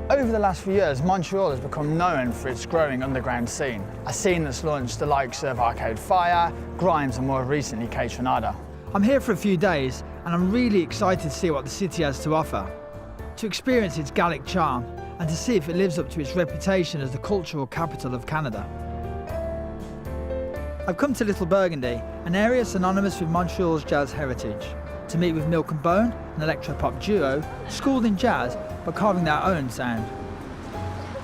Over the last few years, Montreal has become known for its growing underground scene, a scene that's launched the likes of Arcade Fire, Grimes and more recently Kaytranada. I'm here for a few days and I'm really excited to see what the city has to offer, to experience its Gallic charm and to see if it lives up to its reputation as the cultural capital of Canada. I've come to Little Burgundy, an area synonymous with Montreal's jazz heritage, to meet with Milk and Bone, an electro-pop duo, schooled in jazz but carving their own sound.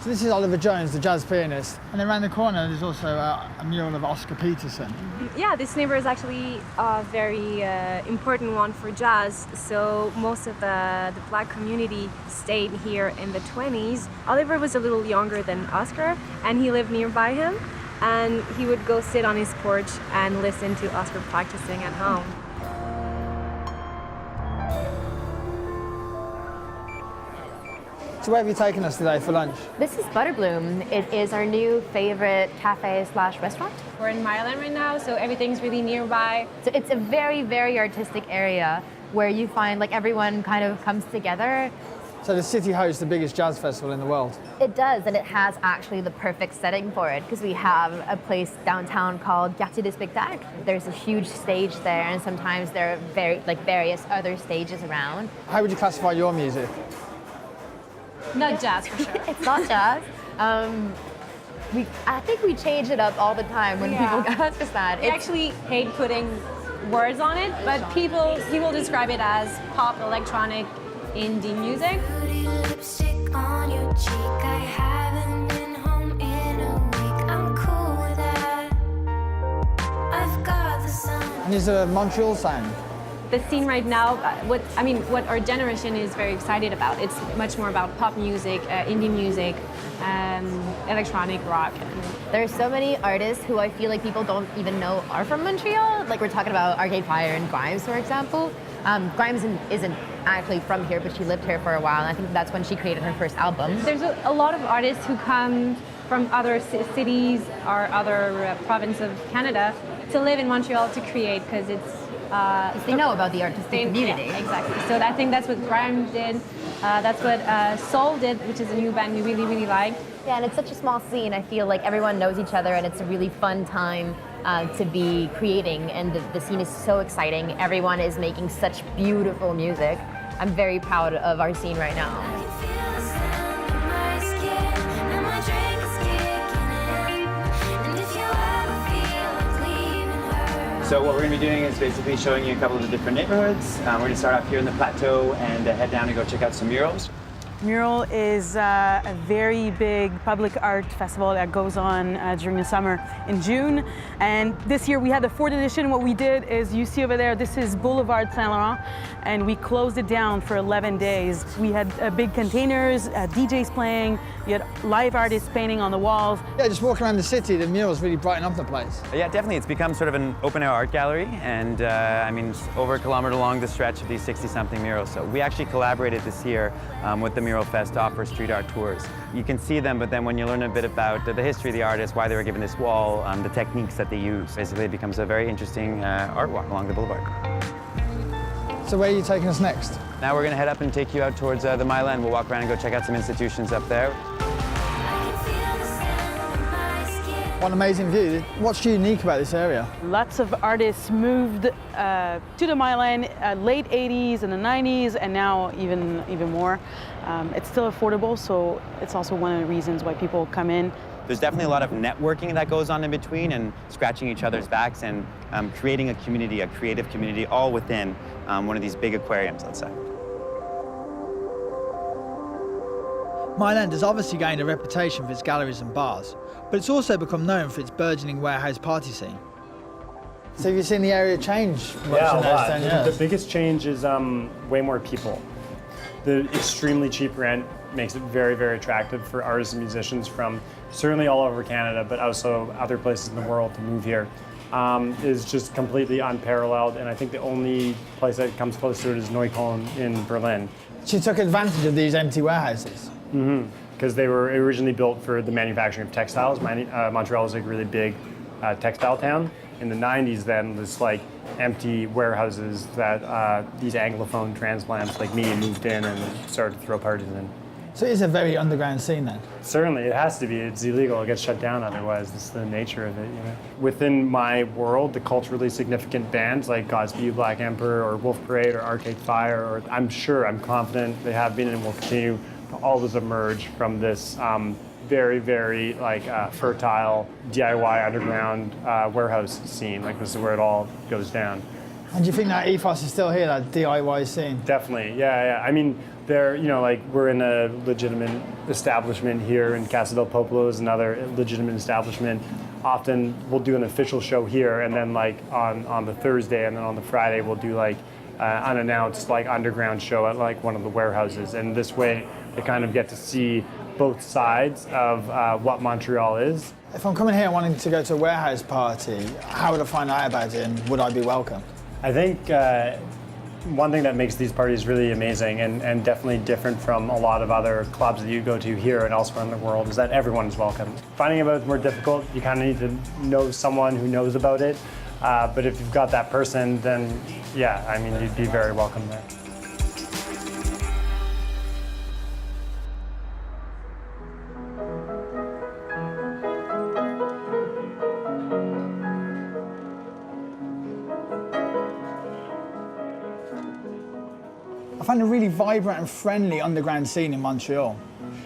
So this is Oliver Jones, the jazz pianist, and then around the corner there's also a mural of Oscar Peterson. Yeah, this neighbor is actually a very important one for jazz. So most of the black community stayed here in the 20s. Oliver was a little younger than Oscar, and he lived nearby him, and he would go sit on his porch and listen to Oscar practicing at home. So where have you taken us today for lunch? This is Butterbloom. It is our new favorite cafe/restaurant. We're in Maryland right now, so everything's really nearby. So it's a very, very artistic area where you find like everyone kind of comes together. So the city hosts the biggest jazz festival in the world. It does, and it has actually the perfect setting for it because we have a place downtown called Quartier des Spectacles. There's a huge stage there, and sometimes there are various other stages around. How would you classify your music? Not jazz, for sure. It's not jazz. I think we change it up all the time when people ask us that. I actually hate putting words on it, but people describe it as pop, electronic, indie music. And is it a Montreal sound? The scene right now, what our generation is very excited about, it's much more about pop music, indie music, electronic rock. There's so many artists who I feel like people don't even know are from Montreal. Like we're talking about Arcade Fire and Grimes, for example. Grimes isn't actually from here, but she lived here for a while, and I think that's when she created her first album. There's a lot of artists who come from other cities or other province of Canada to live in Montreal to create, because they know about the artistic community. Yeah, exactly. So I think that's what Grimes did. That's what Soul did, which is a new band we really, really like. Yeah, and it's such a small scene. I feel like everyone knows each other, and it's a really fun time to be creating. And the scene is so exciting. Everyone is making such beautiful music. I'm very proud of our scene right now. So what we're going to be doing is basically showing you a couple of the different neighborhoods. We're going to start off here in the plateau and head down and go check out some murals. Mural is a very big public art festival that goes on during the summer in June. And this year we had the 4th edition. What we did is, you see over there, this is Boulevard Saint Laurent, and we closed it down for 11 days. We had big containers, DJs playing, we had live artists painting on the walls. Yeah, just walking around the city, the murals really brighten up the place. Yeah, definitely. It's become sort of an open-air art gallery, and it's over a kilometer along the stretch of these 60-something murals. So we actually collaborated this year with the Mural Fest to offer street art tours. You can see them, but then when you learn a bit about the history of the artist, why they were given this wall, the techniques that they use, basically it becomes a very interesting art walk along the boulevard. So where are you taking us next? Now we're going to head up and take you out towards the Mile End. We'll walk around and go check out some institutions up there. What an amazing view. What's unique about this area? Lots of artists moved to the Mile End, late 80s and the 90s, and now even more. It's still affordable, so it's also one of the reasons why people come in. There's definitely a lot of networking that goes on in between, and scratching each other's backs, and creating a community, a creative community, all within one of these big aquariums, let's say. Mile End has obviously gained a reputation for its galleries and bars, but it's also become known for its burgeoning warehouse party scene. So have you seen the area change much in those 10 years? The biggest change is way more people. The extremely cheap rent makes it very, very attractive for artists and musicians from certainly all over Canada, but also other places in the world to move here. Is just completely unparalleled, and I think the only place that comes close to it is Neukölln in Berlin. So you took advantage of these empty warehouses? Mm-hmm. Because they were originally built for the manufacturing of textiles. Montreal was like a really big textile town. In the 90s then, this like empty warehouses that these Anglophone transplants like me moved in and started to throw parties in. So it is a very underground scene then? Certainly, it has to be. It's illegal. It gets shut down otherwise. It's the nature of it, you know. Within my world, the culturally significant bands like Godspeed Black Emperor or Wolf Parade or Arcade Fire, or I'm confident they have been and will continue to always emerge from this very, very fertile DIY underground warehouse scene. Like this is where it all goes down. And do you think that ethos is still here, that DIY scene? Definitely, yeah. I mean, we're in a legitimate establishment here in Casa del Popolo is another legitimate establishment. Often we'll do an official show here, and then on the Thursday and then on the Friday we'll do unannounced underground show at one of the warehouses. And this way they kind of get to see both sides of what Montreal is. If I'm coming here wanting to go to a warehouse party, how would I find out about it and would I be welcome? I think one thing that makes these parties really amazing and definitely different from a lot of other clubs that you go to here and elsewhere in the world is that everyone is welcome. Finding about it's more difficult. You kind of need to know someone who knows about it. But if you've got that person, then yeah, I mean, you'd be very welcome there. I find a really vibrant and friendly underground scene in Montreal.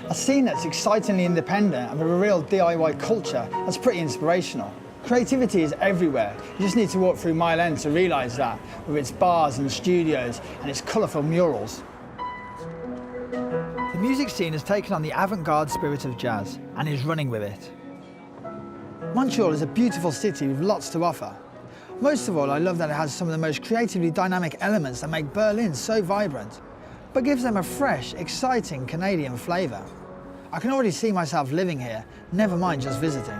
A scene that's excitingly independent and with a real DIY culture that's pretty inspirational. Creativity is everywhere. You just need to walk through Mile End to realise that, with its bars and studios and its colourful murals. The music scene has taken on the avant-garde spirit of jazz and is running with it. Montreal is a beautiful city with lots to offer. Most of all, I love that it has some of the most creatively dynamic elements that make Berlin so vibrant, but gives them a fresh, exciting Canadian flavour. I can already see myself living here, never mind just visiting.